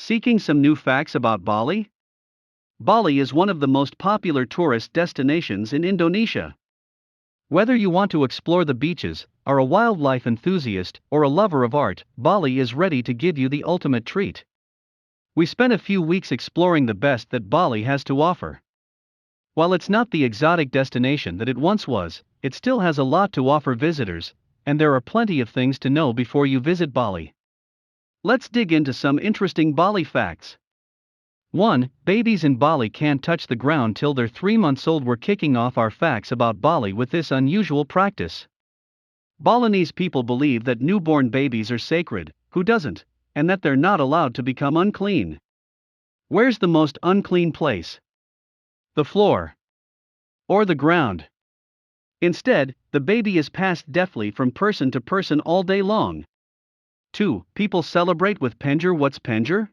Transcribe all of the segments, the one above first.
Seeking some new facts about Bali? Bali is one of the most popular tourist destinations in Indonesia. Whether you want to explore the beaches, are a wildlife enthusiast, or a lover of art, Bali is ready to give you the ultimate treat. We spent a few weeks exploring the best that Bali has to offer. While it's not the exotic destination that it once was, it still has a lot to offer visitors, and there are plenty of things to know before you visit Bali. Let's dig into some interesting Bali facts. 1. Babies in Bali can't touch the ground till they're 3 months old. We're kicking off our facts about Bali with this unusual practice. Balinese people believe that newborn babies are sacred, who doesn't, and that they're not allowed to become unclean. Where's the most unclean place? The floor. Or the ground. Instead, the baby is passed deftly from person to person all day long. 2. People celebrate with penjur. What's penjur?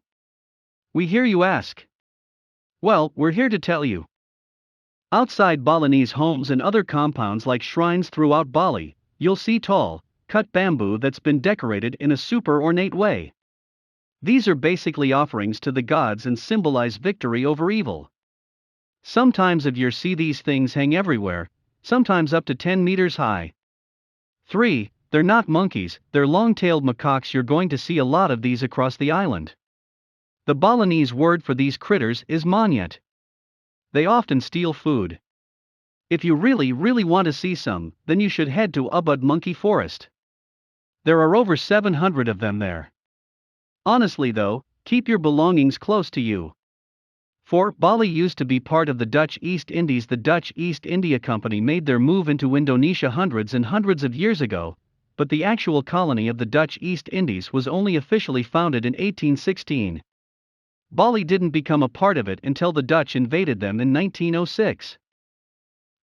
We hear you ask. Well, we're here to tell you. Outside Balinese homes and other compounds like shrines throughout Bali, you'll see tall, cut bamboo that's been decorated in a super ornate way. These are basically offerings to the gods and symbolize victory over evil. Some times of year see these things hang everywhere, sometimes up to 10 meters high. 3. They're not monkeys, they're long-tailed macaques. You're going to see a lot of these across the island. The Balinese word for these critters is monyet. They often steal food. If you really want to see some, then you should head to Ubud Monkey Forest. There are over 700 of them there. Honestly though, keep your belongings close to you. 4. Bali used to be part of the Dutch East Indies. The Dutch East India Company made their move into Indonesia hundreds and hundreds of years ago, but the actual colony of the Dutch East Indies was only officially founded in 1816. Bali didn't become a part of it until the Dutch invaded them in 1906.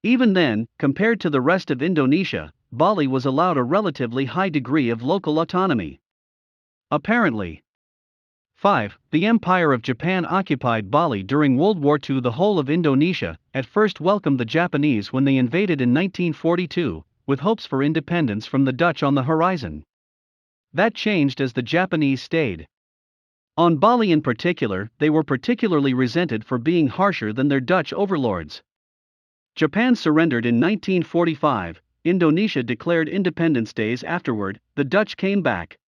Even then, compared to the rest of Indonesia, Bali was allowed a relatively high degree of local autonomy. Apparently. 5. The Empire of Japan occupied Bali during World War II. The whole of Indonesia at first welcomed the Japanese when they invaded in 1942, with hopes for independence from the Dutch on the horizon. That changed as the Japanese stayed. On Bali in particular, they were particularly resented for being harsher than their Dutch overlords. Japan surrendered in 1945, Indonesia declared independence. Days afterward, the Dutch came back.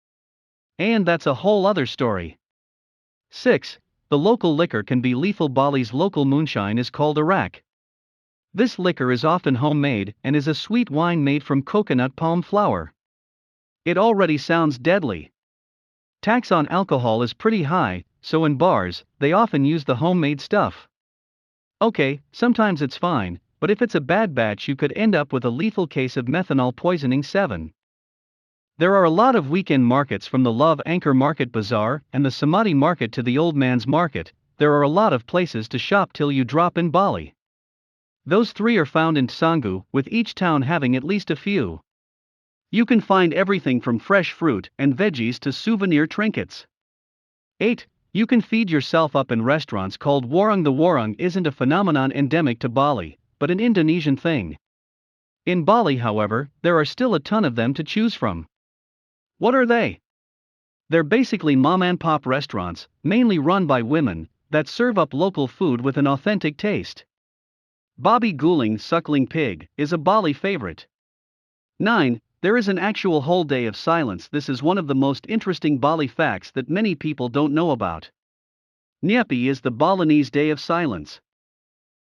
And that's a whole other story. 6. The local liquor can be lethal. Bali's local moonshine is called arak. This liquor is often homemade and is a sweet wine made from coconut palm flour. It already sounds deadly. Tax on alcohol is pretty high, so in bars, they often use the homemade stuff. Okay, sometimes it's fine, but if it's a bad batch you could end up with a lethal case of methanol poisoning. 7. There are a lot of weekend markets, from the Love Anchor Market Bazaar and the Samadhi Market to the Old Man's Market. There are a lot of places to shop till you drop in Bali. Those 3 are found in Canggu, with each town having at least a few. You can find everything from fresh fruit and veggies to souvenir trinkets. 8. You can feed yourself up in restaurants called warung. The warung isn't a phenomenon endemic to Bali, but an Indonesian thing. In Bali, however, there are still a ton of them to choose from. What are they? They're basically mom-and-pop restaurants, mainly run by women, that serve up local food with an authentic taste. Babi guling, suckling pig, is a Bali favorite. 9. There is an actual whole day of silence. This is one of the most interesting Bali facts that many people don't know about. Nyepi is the Balinese Day of Silence.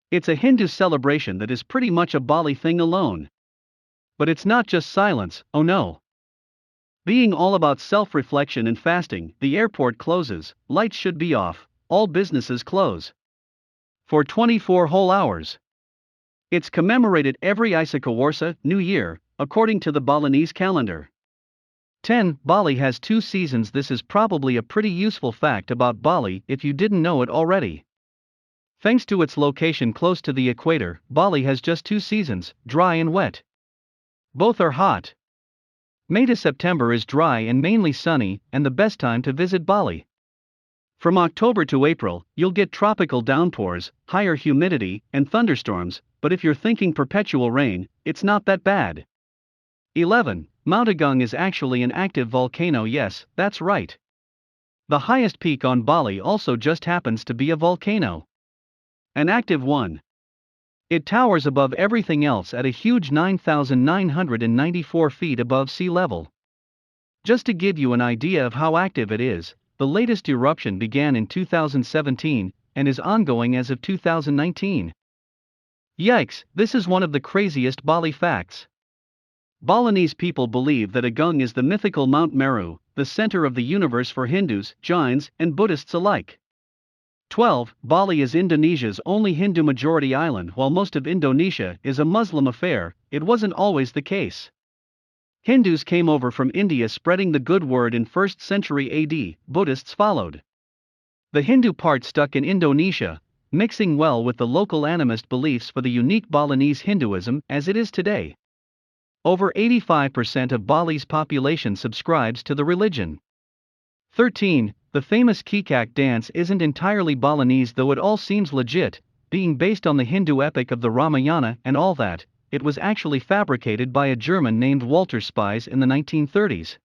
It's a Hindu celebration that is pretty much a Bali thing alone. But it's not just silence, oh no. Being all about self-reflection and fasting, the airport closes, lights should be off, all businesses close. For 24 whole hours. It's commemorated every Isakawarsa, New Year, according to the Balinese calendar. 10. Bali has 2 seasons. This is probably a pretty useful fact about Bali if you didn't know it already. Thanks to its location close to the equator, Bali has just 2 seasons, dry and wet. Both are hot. May to September is dry and mainly sunny, and the best time to visit Bali. From October to April, you'll get tropical downpours, higher humidity, and thunderstorms, but if you're thinking perpetual rain, it's not that bad. 11. Mount Agung is actually an active volcano. Yes, that's right. The highest peak on Bali also just happens to be a volcano. An active one. It towers above everything else at a huge 9,994 feet above sea level. Just to give you an idea of how active it is, the latest eruption began in 2017 and is ongoing as of 2019. Yikes, this is one of the craziest Bali facts. Balinese people believe that Agung is the mythical Mount Meru, the center of the universe for Hindus, Jains, and Buddhists alike. 12. Bali is Indonesia's only Hindu-majority island. While most of Indonesia is a Muslim affair, it wasn't always the case. Hindus came over from India spreading the good word in 1st century AD, Buddhists followed. The Hindu part stuck in Indonesia, mixing well with the local animist beliefs for the unique Balinese Hinduism as it is today. Over 85% of Bali's population subscribes to the religion. 13. The famous Kikak dance isn't entirely Balinese, though it all seems legit, being based on the Hindu epic of the Ramayana and all that. It was actually fabricated by a German named Walter Spies in the 1930s.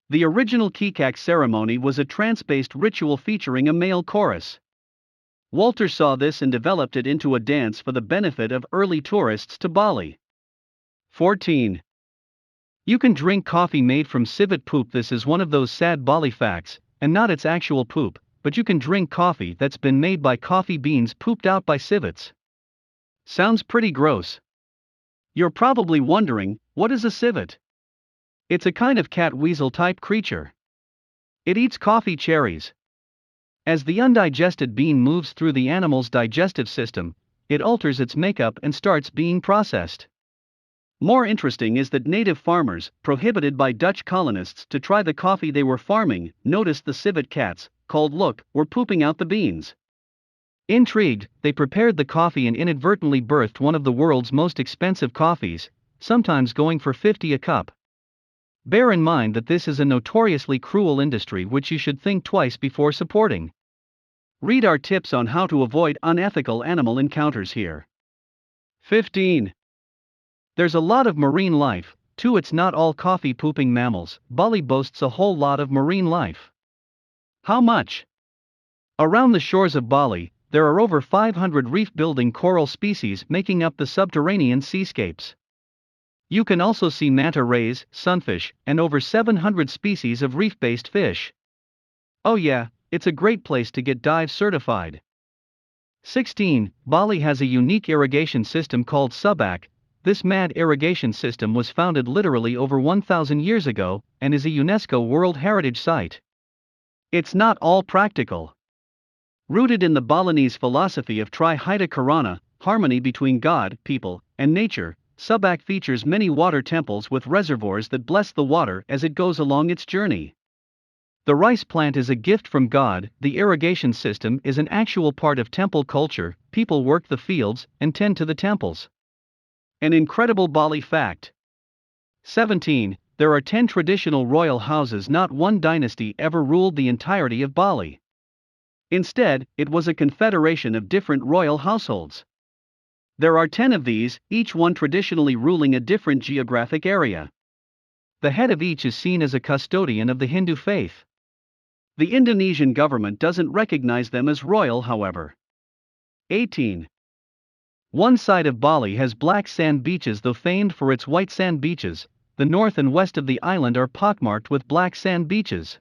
The original Kikak ceremony was a trance-based ritual featuring a male chorus. Walter saw this and developed it into a dance for the benefit of early tourists to Bali. 14. You can drink coffee made from civet poop. This is one of those sad Bali facts, and not its actual poop, but you can drink coffee that's been made by coffee beans pooped out by civets. Sounds pretty gross. You're probably wondering, what is a civet? It's a kind of cat weasel type creature. It eats coffee cherries. As the undigested bean moves through the animal's digestive system, it alters its makeup and starts being processed. More interesting is that native farmers, prohibited by Dutch colonists to try the coffee they were farming, noticed the civet cats, called look, were pooping out the beans. Intrigued, they prepared the coffee and inadvertently birthed one of the world's most expensive coffees, sometimes going for $50 a cup. Bear in mind that this is a notoriously cruel industry which you should think twice before supporting. Read our tips on how to avoid unethical animal encounters here. 15. There's a lot of marine life, too. It's not all coffee-pooping mammals. Bali boasts a whole lot of marine life. How much? Around the shores of Bali, there are over 500 reef-building coral species making up the subterranean seascapes. You can also see manta rays, sunfish, and over 700 species of reef-based fish. Oh yeah, it's a great place to get dive certified. 16. Bali has a unique irrigation system called subak. This mad irrigation system was founded literally over 1,000 years ago, and is a UNESCO World Heritage Site. It's not all practical. Rooted in the Balinese philosophy of Trihita Karana, harmony between God, people, and nature, subak features many water temples with reservoirs that bless the water as it goes along its journey. The rice plant is a gift from God. The irrigation system is an actual part of temple culture. People work the fields and tend to the temples. An incredible Bali fact. 17. There are 10 traditional royal houses. Not one dynasty ever ruled the entirety of Bali. Instead, it was a confederation of different royal households. There are 10 of these, each one traditionally ruling a different geographic area. The head of each is seen as a custodian of the Hindu faith. The Indonesian government doesn't recognize them as royal, however. 18. One side of Bali has black sand beaches. Though famed for its white sand beaches, the north and west of the island are pockmarked with black sand beaches.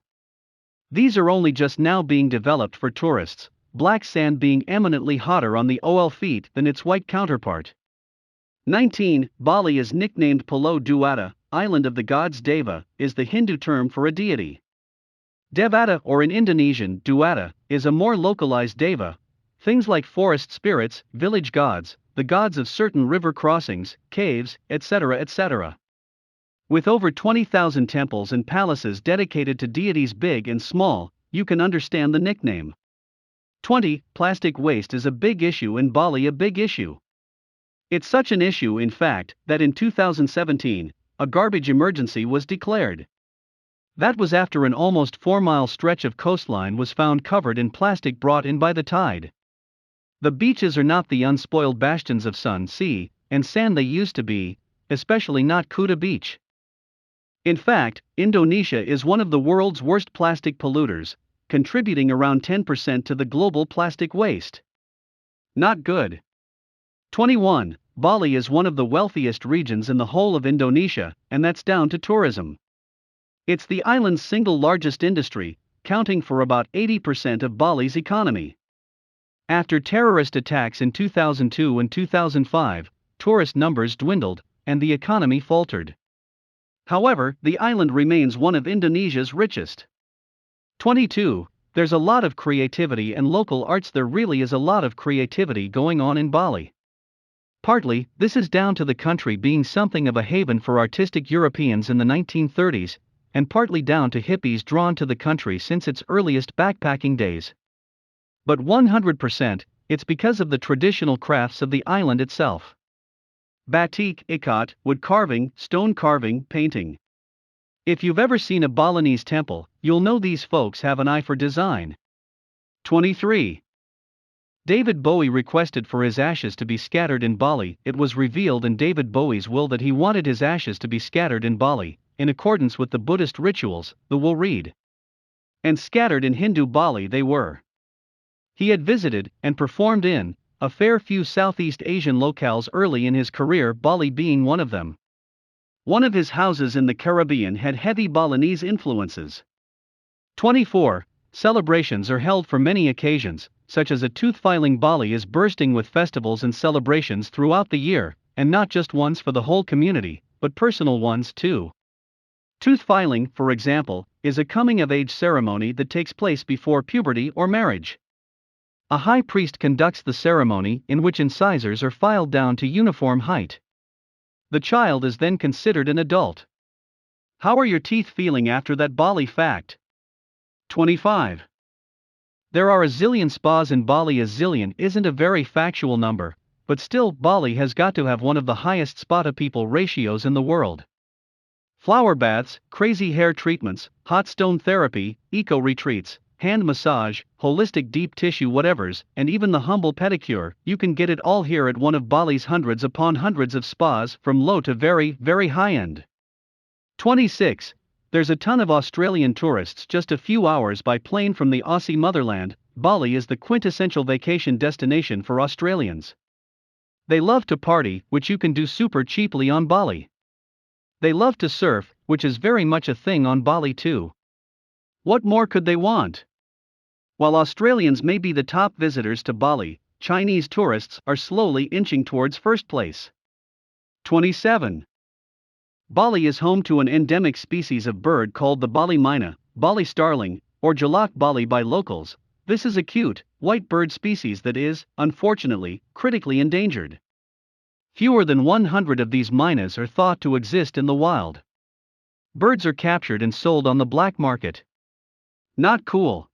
These are only just now being developed for tourists, black sand being eminently hotter on the OL feet than its white counterpart. 19. Bali is nicknamed Pulau Dewata, island of the gods. Deva is the Hindu term for a deity. Devata, or in Indonesian, Dewata, is a more localized deva. Things like forest spirits, village gods, the gods of certain river crossings, caves, etc. etc. With over 20,000 temples and palaces dedicated to deities big and small, you can understand the nickname. 20. Plastic waste is a big issue in Bali. A big issue. It's such an issue, in fact, that in 2017, a garbage emergency was declared. That was after an almost 4-mile stretch of coastline was found covered in plastic brought in by the tide. The beaches are not the unspoiled bastions of sun, sea, and sand they used to be, especially not Kuta Beach. In fact, Indonesia is one of the world's worst plastic polluters. contributing around 10% to the global plastic waste. Not good. 21. Bali is one of the wealthiest regions in the whole of Indonesia, and that's down to tourism. It's the island's single largest industry, counting for about 80% of Bali's economy. After terrorist attacks in 2002 and 2005, tourist numbers dwindled, and the economy faltered. However, the island remains one of Indonesia's richest. 22. There's a lot of creativity and local arts. There really is a lot of creativity going on in Bali. Partly, this is down to the country being something of a haven for artistic Europeans in the 1930s, and partly down to hippies drawn to the country since its earliest backpacking days. But 100%, it's because of the traditional crafts of the island itself. Batik, ikat, wood carving, stone carving, painting. If you've ever seen a Balinese temple, you'll know these folks have an eye for design. 23. David Bowie requested for his ashes to be scattered in Bali. It was revealed in David Bowie's will that he wanted his ashes to be scattered in Bali, in accordance with the Buddhist rituals, the will read. And scattered in Hindu Bali they were. He had visited, and performed in, a fair few Southeast Asian locales early in his career, Bali being one of them. One of his houses in the Caribbean had heavy Balinese influences. 24. Celebrations are held for many occasions, such as a tooth filing. Bali is bursting with festivals and celebrations throughout the year, and not just ones for the whole community, but personal ones too. Tooth filing, for example, is a coming-of-age ceremony that takes place before puberty or marriage. A high priest conducts the ceremony, in which incisors are filed down to uniform height. The child is then considered an adult. How are your teeth feeling after that Bali fact? 25. There are a zillion spas in Bali. A zillion isn't a very factual number, but still, Bali has got to have one of the highest spa-to-people ratios in the world. Flower baths, crazy hair treatments, hot stone therapy, eco-retreats, hand massage, holistic deep tissue whatevers, and even the humble pedicure, you can get it all here at one of Bali's hundreds upon hundreds of spas, from low to very, very high-end. 26. There's a ton of Australian tourists just a few hours by plane from the Aussie motherland. Bali is the quintessential vacation destination for Australians. They love to party, which you can do super cheaply on Bali. They love to surf, which is very much a thing on Bali too. What more could they want? While Australians may be the top visitors to Bali, Chinese tourists are slowly inching towards first place. 27. Bali is home to an endemic species of bird called the Bali myna, Bali starling, or jalak Bali by locals. This is a cute, white bird species that is, unfortunately, critically endangered. Fewer than 100 of these mynas are thought to exist in the wild. Birds are captured and sold on the black market. Not cool.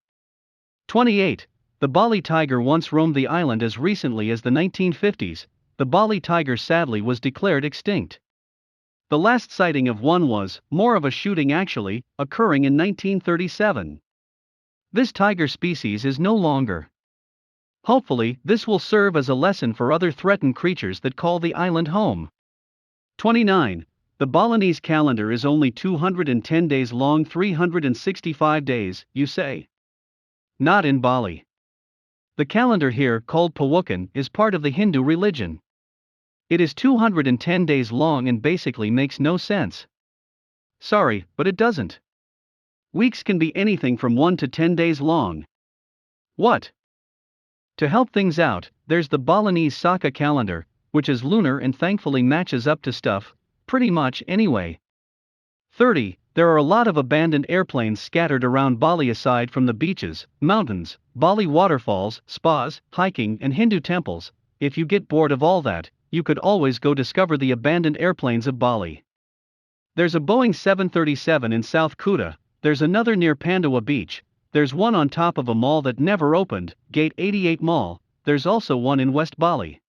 28. The Bali tiger once roamed the island as recently as the 1950s. The Bali tiger sadly was declared extinct. The last sighting of one was, more of a shooting actually, occurring in 1937. This tiger species is no longer. Hopefully, this will serve as a lesson for other threatened creatures that call the island home. 29. The Balinese calendar is only 210 days long. 365 days, you say? Not in Bali. The calendar here, called Pawukan, is part of the Hindu religion. It is 210 days long and basically makes no sense. Sorry, but it doesn't. Weeks can be anything from 1 to 10 days long. What? To help things out, there's the Balinese Saka calendar, which is lunar and thankfully matches up to stuff, pretty much anyway. 30. There are a lot of abandoned airplanes scattered around Bali. Aside from the beaches, mountains, Bali waterfalls, spas, hiking, and Hindu temples, if you get bored of all that, you could always go discover the abandoned airplanes of Bali. There's a Boeing 737 in South Kuta, there's another near Pandawa Beach, there's one on top of a mall that never opened, Gate 88 Mall, there's also one in West Bali.